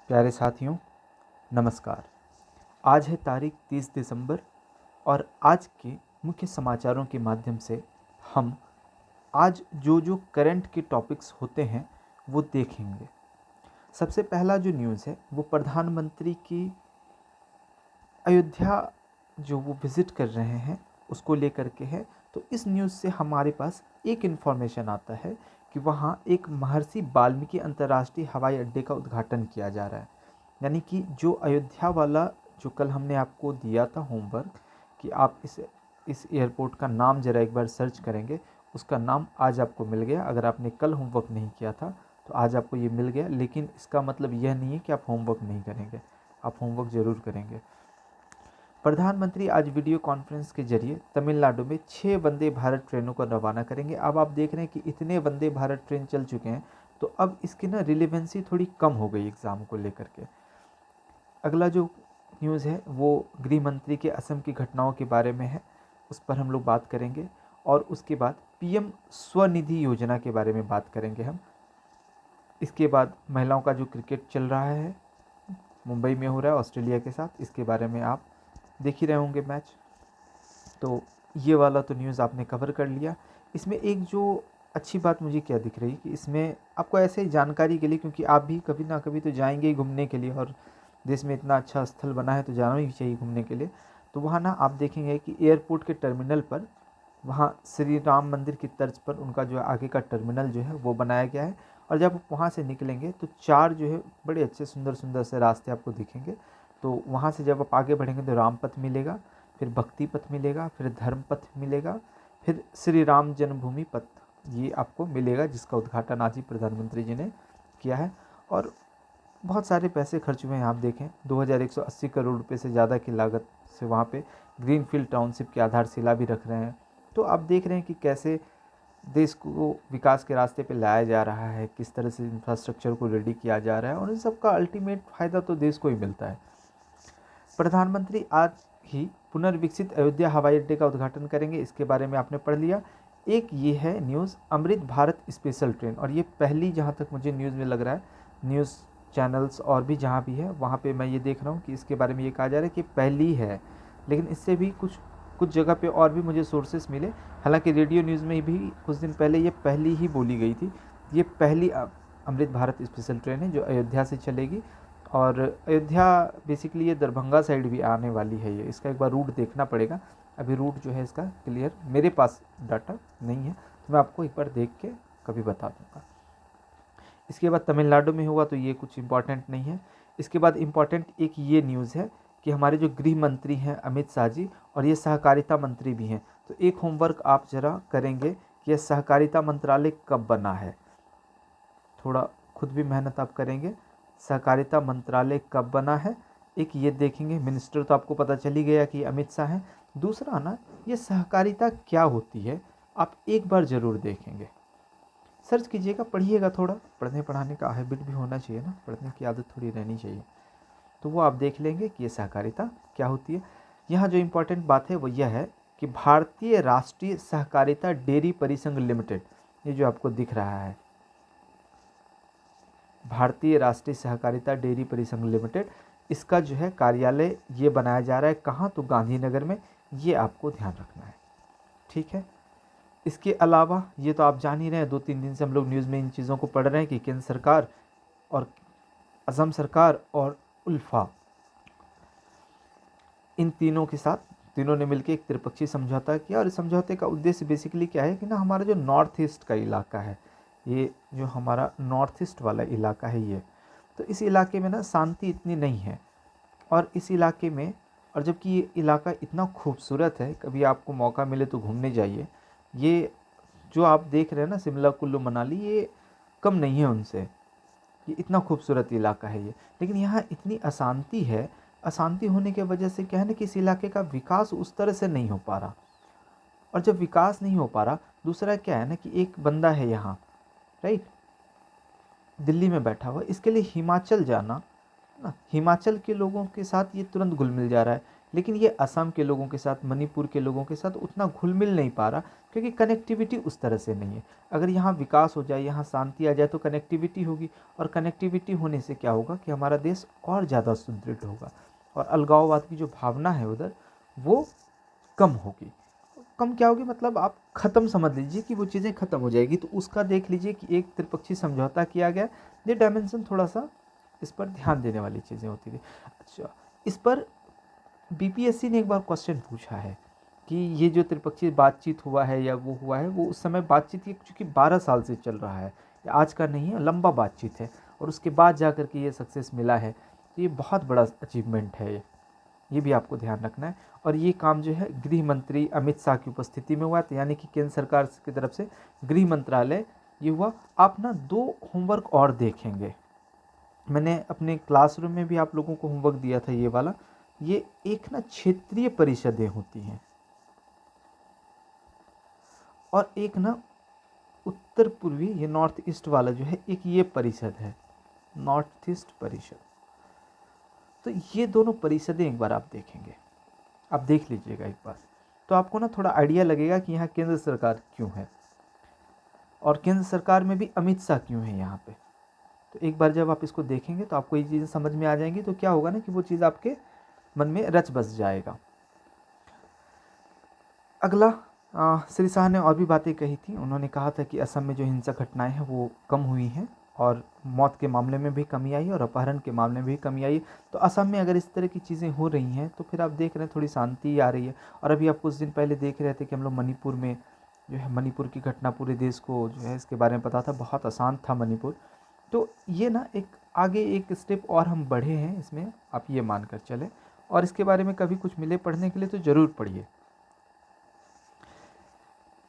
प्यारे साथियों, नमस्कार। आज है तारीख 30 दिसंबर और आज के मुख्य समाचारों के माध्यम से हम आज जो करंट के टॉपिक्स होते हैं वो देखेंगे। सबसे पहला जो न्यूज़ है वो प्रधानमंत्री की अयोध्या जो वो विज़िट कर रहे हैं उसको लेकर के है। तो इस न्यूज़ से हमारे पास एक इन्फॉर्मेशन आता है कि वहाँ एक महर्षि वाल्मीकि अंतर्राष्ट्रीय हवाई अड्डे का उद्घाटन किया जा रहा है। यानी कि जो अयोध्या वाला जो कल हमने आपको दिया था होमवर्क कि आप इस एयरपोर्ट का नाम ज़रा एक बार सर्च करेंगे, उसका नाम आज आपको मिल गया। अगर आपने कल होमवर्क नहीं किया था तो आज आपको ये मिल गया, लेकिन इसका मतलब यह नहीं है कि आप होमवर्क नहीं करेंगे, आप होमवर्क ज़रूर करेंगे। प्रधानमंत्री आज वीडियो कॉन्फ्रेंस के जरिए तमिलनाडु में 6 वंदे भारत ट्रेनों को रवाना करेंगे। अब आप देख रहे हैं कि इतने वंदे भारत ट्रेन चल चुके हैं तो अब इसकी ना रिलेवेंसी थोड़ी कम हो गई एग्ज़ाम को लेकर के। अगला जो न्यूज़ है वो गृह मंत्री के असम की घटनाओं के बारे में है, उस पर हम लोग बात करेंगे। और उसके बाद पीएम स्वनिधि योजना के बारे में बात करेंगे हम। इसके बाद महिलाओं का जो क्रिकेट चल रहा है, मुंबई में हो रहा है ऑस्ट्रेलिया के साथ, इसके बारे में आप देख ही रहे होंगे मैच। तो ये वाला तो न्यूज़ आपने कवर कर लिया। इसमें एक जो अच्छी बात मुझे क्या दिख रही कि इसमें आपको ऐसे ही जानकारी के लिए, क्योंकि आप भी कभी ना कभी तो जाएंगे ही घूमने के लिए और देश में इतना अच्छा स्थल बना है तो जाना ही चाहिए घूमने के लिए। तो वहाँ ना आप देखेंगे कि एयरपोर्ट के टर्मिनल पर वहाँ श्री राम मंदिर की तर्ज पर उनका जो आगे का टर्मिनल जो है वो बनाया गया है। और जब आप वहाँ से निकलेंगे तो 4 जो है बड़े अच्छे सुंदर सुंदर से रास्ते आपको दिखेंगे। तो वहाँ से जब आप आगे बढ़ेंगे तो राम पथ मिलेगा, फिर भक्ति पथ मिलेगा, फिर धर्म पथ मिलेगा, फिर श्री राम जन्मभूमि पथ ये आपको मिलेगा, जिसका उद्घाटन आज ही प्रधानमंत्री जी ने किया है। और बहुत सारे पैसे खर्च हुए हैं। आप देखें 2180 करोड़ रुपए से ज़्यादा की लागत से वहाँ पे ग्रीनफील्ड टाउनशिप की आधारशिला भी रख रहे हैं। तो आप देख रहे हैं कि कैसे देश को विकास के रास्ते पे लाया जा रहा है, किस तरह से इंफ्रास्ट्रक्चर को रेडी किया जा रहा है और इन सब का अल्टीमेट फ़ायदा तो देश को ही मिलता है। प्रधानमंत्री आज ही पुनर्विकसित अयोध्या हवाई अड्डे का उद्घाटन करेंगे, इसके बारे में आपने पढ़ लिया। एक ये है news Amrit Bharat special train, और ये पहली, जहाँ तक मुझे न्यूज़ में लग रहा है, न्यूज़ चैनल्स और भी जहाँ भी है वहाँ पे मैं ये देख रहा हूँ कि इसके बारे में ये कहा जा रहा है कि पहली है, लेकिन इससे भी कुछ जगह पे और भी मुझे सोर्सेस मिले। हालांकि रेडियो न्यूज़ में भी कुछ दिन पहले ये पहली ही बोली गई थी। ये पहली अमृत भारत स्पेशल ट्रेन है जो अयोध्या से चलेगी। और अयोध्या बेसिकली ये दरभंगा साइड भी आने वाली है। ये इसका एक बार रूट देखना पड़ेगा, अभी रूट जो है इसका क्लियर मेरे पास डाटा नहीं है, तो मैं आपको एक बार देख के कभी बता दूंगा। इसके बाद तमिलनाडु में होगा तो ये कुछ इम्पॉर्टेंट नहीं है। इसके बाद इम्पॉर्टेंट एक ये न्यूज़ है कि हमारे जो गृह मंत्री हैं अमित शाह जी, और ये सहकारिता मंत्री भी हैं, तो एक होमवर्क आप ज़रा करेंगे कि यह सहकारिता मंत्रालय कब बना है। थोड़ा खुद भी मेहनत आप करेंगे, सहकारिता मंत्रालय कब बना है एक ये देखेंगे। मिनिस्टर तो आपको पता चल ही गया कि अमित शाह हैं। दूसरा ना, ये सहकारिता क्या होती है आप एक बार ज़रूर देखेंगे, सर्च कीजिएगा, पढ़िएगा। थोड़ा पढ़ने पढ़ाने का हैबिट भी होना चाहिए ना, पढ़ने की आदत थोड़ी रहनी चाहिए। तो वो आप देख लेंगे कि ये सहकारिता क्या होती है। यहाँ जो इम्पोर्टेंट बात है वो यह है कि भारतीय राष्ट्रीय सहकारिता डेयरी परिसंघ लिमिटेड, ये जो आपको दिख रहा है भारतीय राष्ट्रीय सहकारिता डेयरी परिसंघ लिमिटेड, इसका जो है कार्यालय ये बनाया जा रहा है कहाँ, तो गांधीनगर में। ये आपको ध्यान रखना है, ठीक है। इसके अलावा ये तो आप जान ही रहे हैं, 2-3 दिन से हम लोग न्यूज़ में इन चीज़ों को पढ़ रहे हैं कि केंद्र सरकार और असम सरकार और उल्फा, इन तीनों के साथ तीनों ने मिलकर एक त्रिपक्षीय समझौता किया। और इस समझौते का उद्देश्य बेसिकली क्या है कि ना, हमारा जो नॉर्थ ईस्ट का इलाका है, ये जो हमारा नॉर्थ ईस्ट वाला इलाका है ये, तो इस इलाके में ना शांति इतनी नहीं है। और इस इलाके में, और जबकि ये इलाका इतना खूबसूरत है, कभी आपको मौका मिले तो घूमने जाइए। ये जो आप देख रहे हैं ना शिमला कुल्लू मनाली, ये कम नहीं है उनसे, ये इतना खूबसूरत इलाका है ये। लेकिन यहाँ इतनी अशांति है, अशांति होने की वजह से क्या है ना कि इस इलाके का विकास उस तरह से नहीं हो पा रहा। और जब विकास नहीं हो पा रहा, दूसरा क्या है ना कि एक बंदा है यहाँ, राइट, दिल्ली में बैठा हुआ, इसके लिए हिमाचल जाना ना, हिमाचल के लोगों के साथ ये तुरंत घुल मिल जा रहा है लेकिन ये असम के लोगों के साथ, मणिपुर के लोगों के साथ उतना घुल मिल नहीं पा रहा, क्योंकि कनेक्टिविटी उस तरह से नहीं है। अगर यहाँ विकास हो जाए, यहाँ शांति आ जाए तो कनेक्टिविटी होगी, और कनेक्टिविटी होने से क्या होगा कि हमारा देश और ज़्यादा सुदृढ़ होगा, और अलगाववाद की जो भावना है उधर वो कम होगी। कम क्या होगी, मतलब आप ख़त्म समझ लीजिए कि वो चीज़ें ख़त्म हो जाएगी। तो उसका देख लीजिए कि एक त्रिपक्षीय समझौता किया गया। ये डायमेंशन थोड़ा सा इस पर ध्यान देने वाली चीज़ें होती थी। अच्छा, इस पर बीपीएससी ने एक बार क्वेश्चन पूछा है कि ये जो त्रिपक्षीय बातचीत हुआ है या वो हुआ है, वो उस समय बातचीत ये चूँकि 12 साल से चल रहा है, ये आज का नहीं है, लंबा बातचीत है, और उसके बाद जा कर के ये सक्सेस मिला है। तो ये बहुत बड़ा अचीवमेंट है, ये भी आपको ध्यान रखना है। और ये काम जो है गृह मंत्री अमित शाह की उपस्थिति में हुआ, तो यानी कि केंद्र सरकार की तरफ से गृह मंत्रालय ये हुआ। आप ना 2 होमवर्क और देखेंगे, मैंने अपने क्लासरूम में भी आप लोगों को होमवर्क दिया था ये वाला। ये एक ना क्षेत्रीय परिषदें होती हैं, और एक ना उत्तर पूर्वी, ये नॉर्थ ईस्ट वाला जो है, एक ये परिषद है नॉर्थ ईस्ट परिषद। तो ये दोनों परिषदें एक बार आप देखेंगे, आप देख लीजिएगा एक बार, तो आपको ना थोड़ा आइडिया लगेगा कि यहाँ केंद्र सरकार क्यों है, और केंद्र सरकार में भी अमित शाह क्यों है यहाँ पे। तो एक बार जब आप इसको देखेंगे तो आपको ये चीज़ें समझ में आ जाएंगी। तो क्या होगा ना कि वो चीज़ आपके मन में रच बस जाएगा। अगला, श्री शाह ने और भी बातें कही थी। उन्होंने कहा था कि असम में जो हिंसक घटनाएं हैं वो कम हुई हैं, और मौत के मामले में भी कमी आई, और अपहरण के मामले में भी कमी आई। तो असम में अगर इस तरह की चीज़ें हो रही हैं तो फिर आप देख रहे हैं थोड़ी शांति आ रही है। और अभी आप कुछ दिन पहले देख रहे थे कि हम लोग मणिपुर में जो है, मणिपुर की घटना पूरे देश को जो है इसके बारे में पता था, बहुत आसान था मणिपुर। तो ये ना एक आगे एक स्टेप और हम बढ़े हैं इसमें, आप ये मान कर चलें। और इसके बारे में कभी कुछ मिले पढ़ने के लिए तो ज़रूर पढ़िए।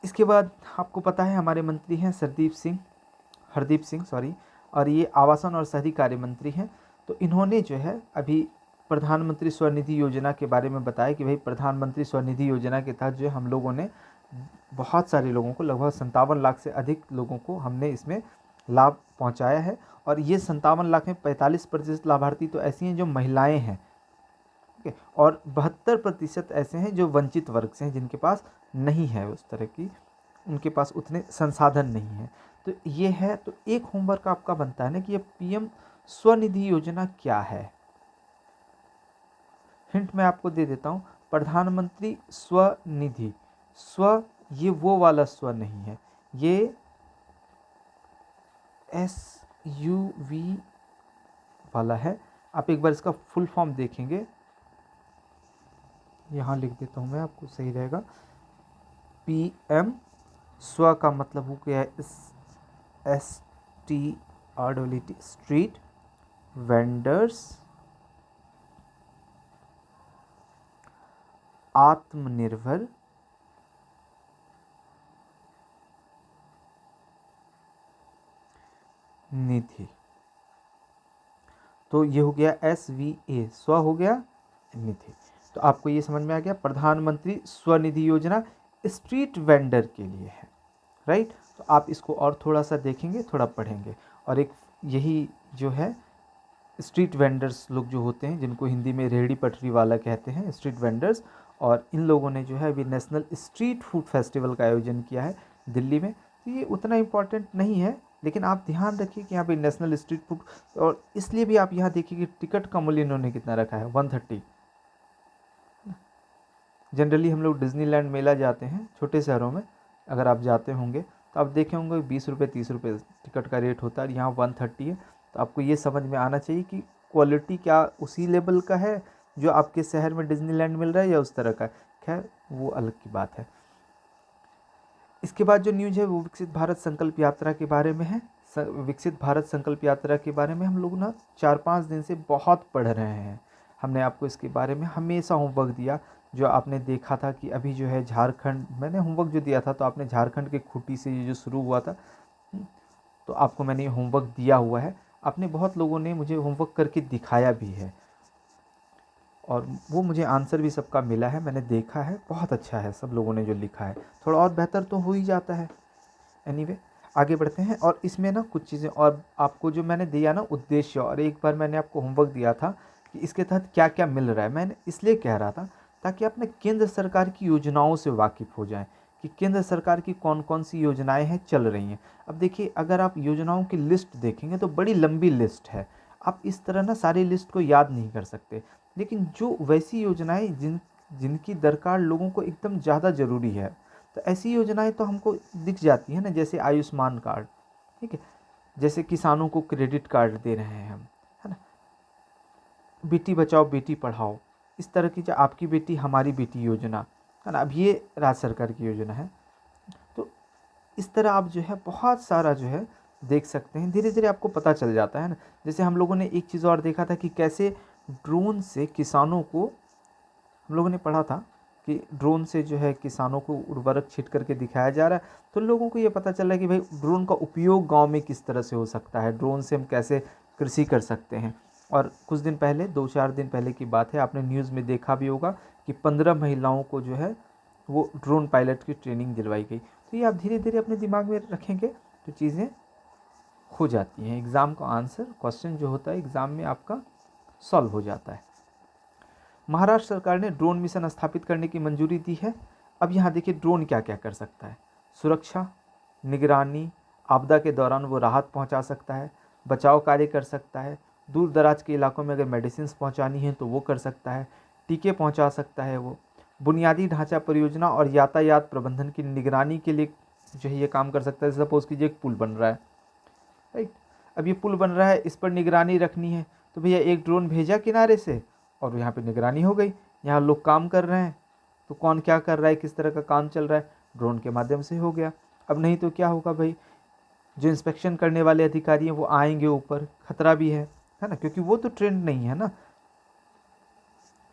इसके बाद आपको पता है हमारे मंत्री हैं हरदीप सिंह सॉरी, और ये आवासन और शहरी कार्य मंत्री हैं। तो इन्होंने जो है अभी प्रधानमंत्री स्वनिधि योजना के बारे में बताया कि भाई प्रधानमंत्री स्वनिधि योजना के तहत जो है हम लोगों ने बहुत सारे लोगों को, लगभग 57 लाख से अधिक लोगों को हमने इसमें लाभ पहुंचाया है। और ये 57 लाख में 45% लाभार्थी तो ऐसी हैं जो महिलाएं हैं, ठीक है, और 72% ऐसे हैं जो वंचित वर्ग से हैं, जिनके पास नहीं है उस तरह की, उनके पास उतने संसाधन नहीं है। तो ये है, तो एक होमवर्क आपका बनता है ना कि ये पीएम स्वनिधि योजना क्या है। हिंट मैं आपको दे देता हूँ, प्रधानमंत्री स्वनिधि, स्व ये वो वाला स्व नहीं है, ये SUV वाला है। आप एक बार इसका फुल फॉर्म देखेंगे, यहाँ लिख देता हूँ मैं, आपको सही रहेगा। PM स्व का मतलब हो गया STREET, street vendors Atmanirbhar Nidhi. तो ये हो गया SVA, स्व हो गया, निधि। तो आपको ये समझ में आ गया, प्रधानमंत्री स्वनिधि योजना स्ट्रीट वेंडर के लिए है, राइट। तो आप इसको और थोड़ा सा देखेंगे, थोड़ा पढ़ेंगे। और एक यही जो है स्ट्रीट वेंडर्स लोग जो होते हैं, जिनको हिंदी में रेहड़ी पटरी वाला कहते हैं, स्ट्रीट वेंडर्स, और इन लोगों ने जो है अभी नेशनल स्ट्रीट फूड फेस्टिवल का आयोजन किया है दिल्ली में। तो ये उतना इम्पॉर्टेंट नहीं है, लेकिन आप ध्यान रखिए कि यहाँ पे नेशनल स्ट्रीट फूड, और इसलिए भी आप यहाँ देखिए कि टिकट का मूल्य इन्होंने कितना रखा है, 130। जनरली हम लोग डिज्नीलैंड मेला जाते हैं छोटे शहरों में, अगर आप जाते होंगे तो आप देखे होंगे 20 रुपये 30 रुपये टिकट का रेट होता है, यहाँ 130 है। तो आपको ये समझ में आना चाहिए कि क्वालिटी क्या उसी लेवल का है जो आपके शहर में डिज्नीलैंड मिल रहा है, या उस तरह का। खैर वो अलग की बात है। इसके बाद जो न्यूज़ है वो विकसित भारत संकल्प यात्रा के बारे में है। विकसित भारत संकल्प यात्रा के बारे में हम लोग ना 4-5 दिन से बहुत पढ़ रहे हैं। हमने आपको इसके बारे में हमेशा होमवर्क दिया, जो आपने देखा था कि अभी जो है झारखंड, मैंने होमवर्क जो दिया था तो आपने झारखंड के खूंटी से ये जो शुरू हुआ था, तो आपको मैंने ये होमवर्क दिया हुआ है। आपने बहुत लोगों ने मुझे होमवर्क करके दिखाया भी है, और वो मुझे आंसर भी सबका मिला है, मैंने देखा है, बहुत अच्छा है सब लोगों ने जो लिखा है। थोड़ा और बेहतर तो हो ही जाता है। एनीवे आगे बढ़ते हैं। और इसमें ना कुछ चीज़ें और आपको जो मैंने दिया ना उद्देश्य, और एक बार मैंने आपको होमवर्क दिया था कि इसके तहत क्या क्या मिल रहा है। मैंने इसलिए कह रहा था ताकि आप ना केंद्र सरकार की योजनाओं से वाकिफ़ हो जाएं कि केंद्र सरकार की कौन कौन सी योजनाएं हैं चल रही हैं। अब देखिए, अगर आप योजनाओं की लिस्ट देखेंगे तो बड़ी लंबी लिस्ट है। आप इस तरह ना सारी लिस्ट को याद नहीं कर सकते, लेकिन जो वैसी योजनाएं जिनकी दरकार लोगों को एकदम ज़्यादा ज़रूरी है, तो ऐसी योजनाएं तो हमको दिख जाती हैं ना, जैसे आयुष्मान कार्ड, ठीक है, जैसे किसानों को क्रेडिट कार्ड दे रहे हैं हम, है ना, बेटी बचाओ बेटी पढ़ाओ, इस तरह की जो आपकी बेटी हमारी बेटी योजना है ना, अब ये राज्य सरकार की योजना है। तो इस तरह आप जो है बहुत सारा जो है देख सकते हैं, धीरे धीरे आपको पता चल जाता है ना। जैसे हम लोगों ने एक चीज़ और देखा था कि कैसे ड्रोन से किसानों को, हम लोगों ने पढ़ा था कि ड्रोन से जो है किसानों को उर्वरक छिट करके दिखाया जा रहा है, तो लोगों को ये पता चल रहा है कि भाई ड्रोन का उपयोग गांव में किस तरह से हो सकता है, ड्रोन से हम कैसे कृषि कर सकते हैं। और कुछ दिन पहले, 2-4 दिन पहले की बात है, आपने न्यूज़ में देखा भी होगा कि 15 महिलाओं को जो है वो ड्रोन पायलट की ट्रेनिंग दिलवाई गई। तो ये आप धीरे धीरे अपने दिमाग में रखेंगे तो चीज़ें हो जाती हैं, एग्ज़ाम का आंसर क्वेश्चन जो होता है एग्ज़ाम में आपका सॉल्व हो जाता है। महाराष्ट्र सरकार ने ड्रोन मिशन स्थापित करने की मंजूरी दी है। अब यहाँ देखिए ड्रोन क्या क्या कर सकता है, सुरक्षा, निगरानी, आपदा के दौरान वो राहत पहुँचा सकता है, बचाव कार्य कर सकता है, दूर दराज के इलाकों में अगर मेडिसिन पहुँचानी है तो वो कर सकता है, टीके पहुँचा सकता है, वो बुनियादी ढांचा परियोजना और यातायात प्रबंधन की निगरानी के लिए जो है ये काम कर सकता है। सपोज़ कीजिए एक पुल बन रहा है, राइट, अब ये पुल बन रहा है, इस पर निगरानी रखनी है, तो भैया एक ड्रोन भेजा किनारे से और यहाँ पे निगरानी हो गई। यहाँ लोग काम कर रहे हैं तो कौन क्या कर रहा है, किस तरह का काम चल रहा है, ड्रोन के माध्यम से हो गया। अब नहीं तो क्या होगा भाई, जो इंस्पेक्शन करने वाले अधिकारी हैं वो आएंगे ऊपर, खतरा भी है ना, क्योंकि वो तो ट्रेंड नहीं है ना,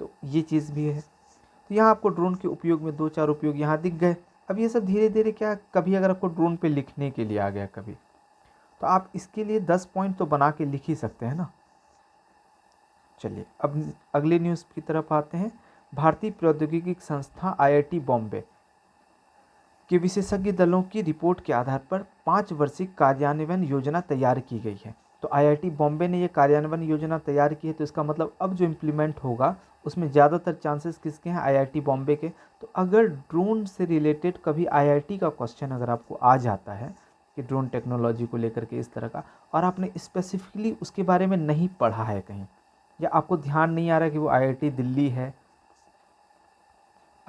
तो ये चीज़ भी है। तो यहाँ आपको ड्रोन के उपयोग में 2-4 उपयोग यहाँ दिख गए। अब ये सब धीरे धीरे क्या, कभी अगर आपको ड्रोन पे लिखने के लिए आ गया कभी, तो आप इसके लिए 10 पॉइंट तो बना के लिख ही सकते हैं ना। चलिए अब अगले न्यूज़ की तरफ आते हैं। भारतीय प्रौद्योगिकी संस्था IIT बॉम्बे के विशेषज्ञ दलों की रिपोर्ट के आधार पर 5 वर्षीय कार्यान्वयन योजना तैयार की गई है। तो IIT बॉम्बे ने ये कार्यान्वयन योजना तैयार की है, तो इसका मतलब अब जो इम्प्लीमेंट होगा उसमें ज़्यादातर चांसेस किसके हैं, IIT बॉम्बे के। तो अगर ड्रोन से रिलेटेड कभी IIT का क्वेश्चन अगर आपको आ जाता है कि ड्रोन टेक्नोलॉजी को लेकर के इस तरह का, और आपने स्पेसिफिकली उसके बारे में नहीं पढ़ा है कहीं, या आपको ध्यान नहीं आ रहा कि वो IIT दिल्ली है,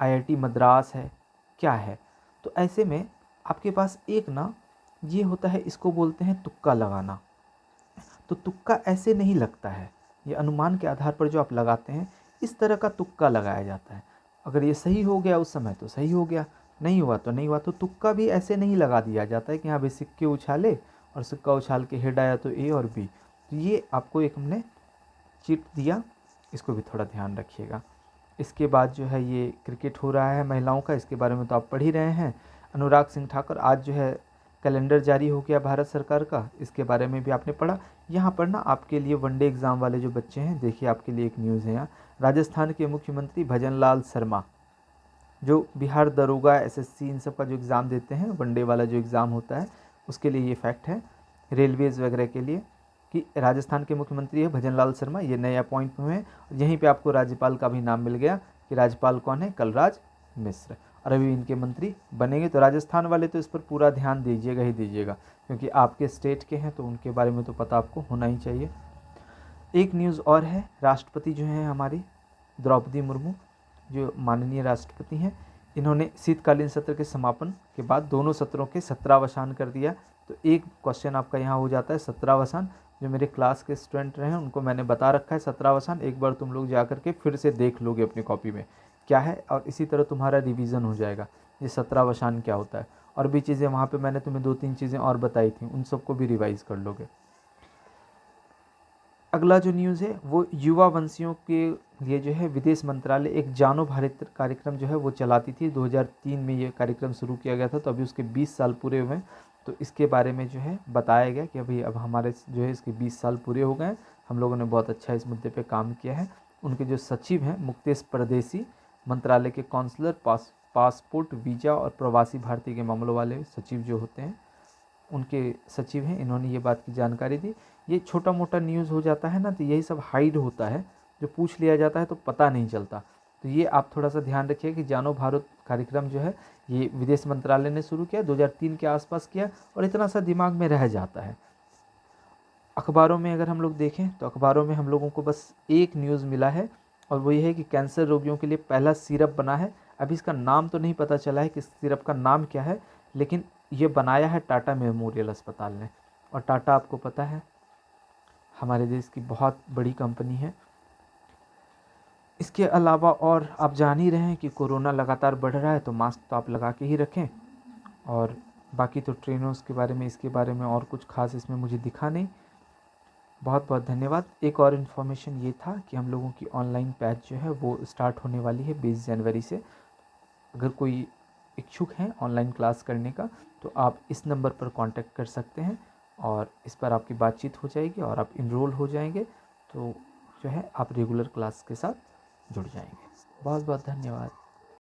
IIT मद्रास है, क्या है, तो ऐसे में आपके पास एक ना ये होता है, इसको बोलते हैं तुक्का लगाना। तो तुक्का ऐसे नहीं लगता है, ये अनुमान के आधार पर जो आप लगाते हैं, इस तरह का तुक्का लगाया जाता है। अगर ये सही हो गया उस समय तो सही हो गया, नहीं हुआ तो नहीं हुआ। तो तुक्का भी ऐसे नहीं लगा दिया जाता है कि हाँ भाई सिक्के उछाले और सिक्का उछाल के हेड आया तो A और B। तो ये आपको एक हमने चीट दिया, इसको भी थोड़ा ध्यान रखिएगा। इसके बाद जो है ये क्रिकेट हो रहा है महिलाओं का, इसके बारे में तो आप पढ़ ही रहे हैं। अनुराग सिंह ठाकुर, आज जो है कैलेंडर जारी हो गया भारत सरकार का, इसके बारे में भी आपने पढ़ा। यहाँ पर ना आपके लिए वनडे एग्ज़ाम वाले जो बच्चे हैं, देखिए आपके लिए एक न्यूज़ है यहाँ। राजस्थान के मुख्यमंत्री भजनलाल शर्मा, जो बिहार दरोगा SSC इन सब का जो एग्ज़ाम देते हैं, वनडे वाला जो एग्ज़ाम होता है, उसके लिए ये फैक्ट है, रेलवेज़ वगैरह के लिए, कि राजस्थान के मुख्यमंत्री है भजनलाल शर्मा, ये नए अपॉइंट हुए हैं। यहीं पे आपको राज्यपाल का भी नाम मिल गया कि राज्यपाल कौन है, कलराज मिश्र, और अभी इनके मंत्री बनेंगे। तो राजस्थान वाले तो इस पर पूरा ध्यान दीजिएगा ही दीजिएगा, क्योंकि आपके स्टेट के हैं तो उनके बारे में तो पता आपको होना ही चाहिए। एक न्यूज़ और है, राष्ट्रपति जो हैं हमारी द्रौपदी मुर्मू, जो माननीय राष्ट्रपति हैं, इन्होंने शीतकालीन सत्र के समापन के बाद दोनों सत्रों के 17वासान कर दिया। तो एक क्वेश्चन आपका यहाँ हो जाता है 17वासान, जो मेरे क्लास के स्टूडेंट रहे हैं उनको मैंने बता रखा है 17वासान, एक बार तुम लोग जा कर के फिर से देख लोगे अपनी कॉपी में क्या है, और इसी तरह तुम्हारा रिवीजन हो जाएगा ये 17वासान क्या होता है। और भी चीज़ें वहाँ पे मैंने तुम्हें 2-3 चीज़ें और बताई थी, उन सबको भी रिवाइज़ कर लोगे। अगला जो न्यूज़ है वो युवा वंशियों के लिए जो है विदेश मंत्रालय एक जानो भारत कार्यक्रम जो है वो चलाती थी। 2003 में ये कार्यक्रम शुरू किया गया था, तो अभी उसके 20 साल पूरे हुए हैं। तो इसके बारे में जो है बताया गया कि अभी अब हमारे जो है इसके 20 साल पूरे हो गए हैं, हम लोगों ने बहुत अच्छा इस मुद्दे पे काम किया है। उनके जो सचिव हैं मुक्तेश परदेसी, मंत्रालय के काउंसलर, पासपोर्ट, वीज़ा और प्रवासी भारतीय के मामलों वाले सचिव जो होते हैं, उनके सचिव हैं, इन्होंने ये बात की जानकारी दी। ये छोटा मोटा न्यूज़ हो जाता है ना, तो यही सब हाइड होता है, जो पूछ लिया जाता है तो पता नहीं चलता। तो ये आप थोड़ा सा ध्यान रखिए कि जानो भारत कार्यक्रम जो है ये विदेश मंत्रालय ने शुरू किया, 2003 के आसपास किया, और इतना सा दिमाग में रह जाता है। अखबारों में अगर हम लोग देखें तो अखबारों में हम लोगों को बस एक न्यूज़ मिला है, और वो ये है कि कैंसर रोगियों के लिए पहला सिरप बना है। अभी इसका नाम तो नहीं पता चला है कि सिरप का नाम क्या है, लेकिन ये बनाया है टाटा मेमोरियल अस्पताल ने। और टाटा आपको पता है हमारे देश की बहुत बड़ी कंपनी है। इसके अलावा और आप जान ही रहे हैं कि कोरोना लगातार बढ़ रहा है, तो मास्क तो आप लगा के ही रखें। और बाकी तो ट्रेनों के बारे में, इसके बारे में और कुछ खास इसमें मुझे दिखा नहीं। बहुत बहुत धन्यवाद। एक और इन्फॉर्मेशन ये था कि हम लोगों की ऑनलाइन बैच जो है वो स्टार्ट होने वाली है 20 जनवरी से। अगर कोई इच्छुक हैं ऑनलाइन क्लास करने का, तो आप इस नंबर पर कांटेक्ट कर सकते हैं, और इस पर आपकी बातचीत हो जाएगी और आप इनरोल हो जाएंगे, तो जो है आप रेगुलर क्लास के साथ जुड़ जाएंगे। बहुत बहुत धन्यवाद।